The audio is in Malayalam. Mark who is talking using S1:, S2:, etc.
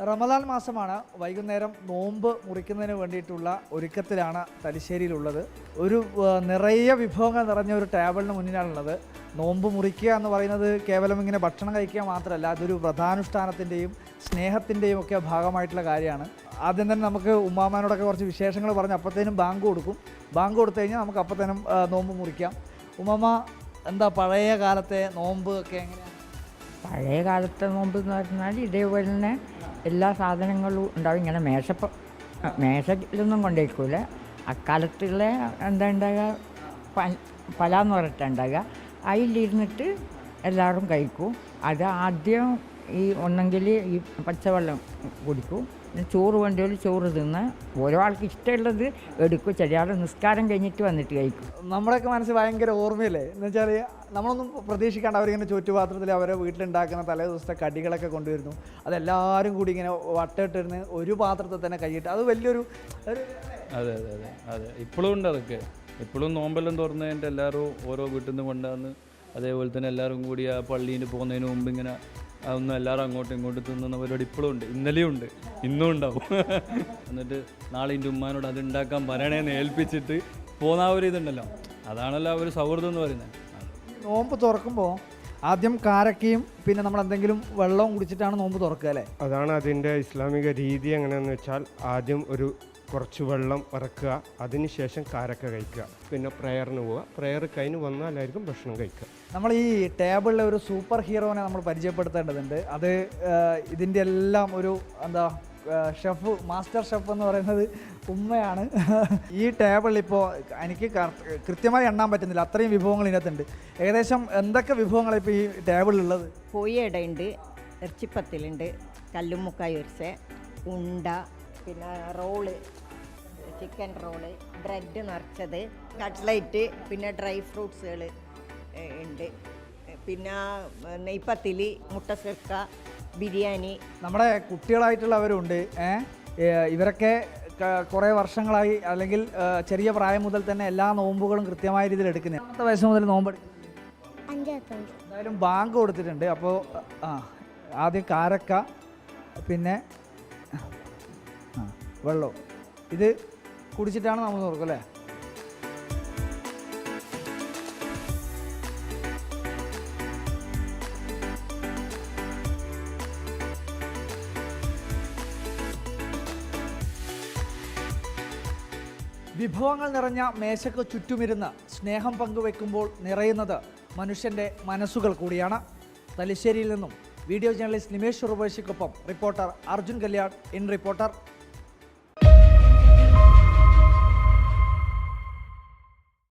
S1: റമദാൻ മാസമാണ്. വൈകുന്നേരം നോമ്പ് മുറിക്കുന്നതിന് വേണ്ടിയിട്ടുള്ള ഒരുക്കത്തിലാണ് തലശ്ശേരിയിലുള്ളത്. ഒരു നിറയെ വിഭവങ്ങൾ നിറഞ്ഞ ഒരു ടേബിളിന് മുന്നിലാണുള്ളത്. നോമ്പ് മുറിക്കുക എന്ന് പറയുന്നത് കേവലം ഇങ്ങനെ ഭക്ഷണം കഴിക്കുക മാത്രമല്ല, അതൊരു വ്രതാനുഷ്ഠാനത്തിൻ്റെയും സ്നേഹത്തിൻ്റെയും ഒക്കെ ഭാഗമായിട്ടുള്ള കാര്യമാണ്. ആദ്യം തന്നെ നമുക്ക് ഉമ്മാമാനോടൊക്കെ കുറച്ച് വിശേഷങ്ങൾ പറഞ്ഞ് അപ്പോഴത്തേനും ബാങ്ക് കൊടുക്കും. ബാങ്ക് കൊടുത്തു കഴിഞ്ഞാൽ നമുക്ക് അപ്പോഴത്തേനും നോമ്പ് മുറിക്കാം. ഉമ്മാമ, എന്താ പഴയ കാലത്തെ നോമ്പ് ഒക്കെ എങ്ങനെയാണ്?
S2: പഴയ കാലത്തെ നോമ്പ് എന്ന് പറഞ്ഞാൽ ഇതേപോലെ തന്നെ എല്ലാ സാധനങ്ങളും ഉണ്ടാവും. ഇങ്ങനെ മേശയിലൊന്നും കൊണ്ടുവയ്ക്കൂല. അക്കാലത്തുള്ള എന്താ ഉണ്ടാകുക, പലാന്ന് പറഞ്ഞിട്ട് ഉണ്ടാകുക. അതിലിരുന്നിട്ട് എല്ലാവരും കഴിക്കും. അത് ആദ്യം ഒന്നെങ്കിൽ ഈ പച്ചവെള്ളം കുടിക്കും, പിന്നെ ചോറ് വേണ്ടിയാൽ ചോറ് തിന്ന് ഓരോ ആൾക്ക് ഇഷ്ടമുള്ളത് എടുക്കും. ചില ആൾ നിസ്കാരം കഴിഞ്ഞിട്ട് വന്നിട്ട് കഴിക്കും.
S1: നമ്മുടെയൊക്കെ മനസ്സിൽ ഭയങ്കര ഓർമ്മയില്ലേ എന്ന് വെച്ചാൽ, നമ്മളൊന്നും പ്രതീക്ഷിക്കാണ്ട് അവരിങ്ങനെ ചുറ്റുപാത്രത്തിൽ അവരെ വീട്ടിലുണ്ടാക്കുന്ന തലേ ദിവസത്തെ കടികളൊക്കെ കൊണ്ടുവരുന്നു. അതെല്ലാവരും കൂടി ഇങ്ങനെ വട്ടമിട്ടിരുന്ന് ഒരു പാത്രത്തിൽ തന്നെ കഴിയിട്ട് അത് വലിയൊരു
S3: അതെ അതെ അതെ അതെ ഇപ്പോഴും ഉണ്ട്. അതൊക്കെ ഇപ്പോഴും നോമ്പെല്ലാം തുറന്നു കഴിഞ്ഞിട്ട് എല്ലാവരും ഓരോ വീട്ടിൽ നിന്ന് കൊണ്ടുവന്ന് അതേപോലെ തന്നെ എല്ലാവരും കൂടി ആ പള്ളിയിൽ പോകുന്നതിന് മുമ്പ് ഇങ്ങനെ അതൊന്നും എല്ലാവരും അങ്ങോട്ടും ഇങ്ങോട്ടും തിന്നുന്ന പരിപാടി ഇപ്പോഴും ഉണ്ട്. ഇന്നലെയും ഉണ്ട്, ഇന്നും ഉണ്ടാവും. എന്നിട്ട് നാളെ എൻ്റെ ഉമ്മാനോട് അത് ഉണ്ടാക്കാൻ പറയണേന്ന് ഏൽപ്പിച്ചിട്ട് പോകുന്ന ഒരു ഇതുണ്ടല്ലോ, അതാണല്ലോ ഒരു സൗഹൃദം എന്ന് പറയുന്നത്.
S1: നോമ്പ് തുറക്കുമ്പോൾ ആദ്യം കാരക്കയും പിന്നെ നമ്മൾ എന്തെങ്കിലും വെള്ളവും കുടിച്ചിട്ടാണ് നോമ്പ് തുറക്കുക അല്ലേ?
S4: അതാണ് അതിൻ്റെ ഇസ്ലാമിക രീതി. എങ്ങനെയാണെന്ന് വെച്ചാൽ ആദ്യം കുറച്ച് വെള്ളം ഇറക്കുക, അതിനുശേഷം കാരക്ക കഴിക്കുക, പിന്നെ പ്രയറിന് പോവുക. പ്രയർ കഴിഞ്ഞ് വന്നാലായിരിക്കും ഭക്ഷണം കഴിക്കുക.
S1: നമ്മൾ ഈ ടേബിളിലെ ഒരു സൂപ്പർ ഹീറോനെ നമ്മൾ പരിചയപ്പെടുത്തേണ്ടതുണ്ട്. അത് ഇതിൻ്റെ എല്ലാം ഒരു എന്താ ഷെഫ്, മാസ്റ്റർ ഷെഫ് എന്ന് പറയുന്നത് ഉമ്മയാണ്. ഈ ടേബിളിൽ ഇപ്പോൾ എനിക്ക് കൃത്യമായി എണ്ണാൻ പറ്റുന്നില്ല, അത്രയും വിഭവങ്ങൾ ഇതിനകത്തുണ്ട്. ഏകദേശം എന്തൊക്കെ വിഭവങ്ങളാണ് ഇപ്പോൾ ഈ ടേബിളിലുള്ളത്?
S5: കോഴിയടയുണ്ട്, ഇറച്ചിപ്പത്തിലുണ്ട്, കല്ലുമുക്കായ ഒരിച്ച, ഉണ്ട, പിന്നെ റോള്, ചിക്കൻ റോള്, ബ്രെഡ് നിറച്ചത്, കട്ട്ലൈറ്റ്, പിന്നെ ഡ്രൈ ഫ്രൂട്ട്സുകൾ ഉണ്ട്, പിന്നെ നെയ്പ്പത്തിലി, മുട്ട സിർക്ക, ബിരിയാണി. നമ്മുടെ
S1: കുട്ടികളായിട്ടുള്ളവരുണ്ട്. ഇവരൊക്കെ കുറേ വർഷങ്ങളായി അല്ലെങ്കിൽ ചെറിയ പ്രായം മുതൽ തന്നെ എല്ലാ നോമ്പുകളും കൃത്യമായ രീതിയിൽ എടുക്കുന്നത്. 8 വയസ്സ് മുതൽ നോമ്പ് എടുക്കുന്നത്. എന്തായാലും ബാങ്ക് കൊടുത്തിട്ടുണ്ട്. അപ്പോൾ ആദ്യം കാരക്ക, പിന്നെ വെള്ളവും ഇത് കുടിച്ചിട്ടാണ് നമ്മൾ തുറക്കും അല്ലേ? വിഭവങ്ങൾ നിറഞ്ഞ മേശയ്ക്ക് ചുറ്റുമിരുന്ന് സ്നേഹം പങ്കുവെക്കുമ്പോൾ നിറയുന്നത് മനുഷ്യൻ്റെ മനസ്സുകൾ കൂടിയാണ്. തലശ്ശേരിയിൽ നിന്നും വീഡിയോ ജേർണലിസ്റ്റ് നിമേഷ് ഉർവശിക്കൊപ്പം reporter Arjun Kalyan, in reporter.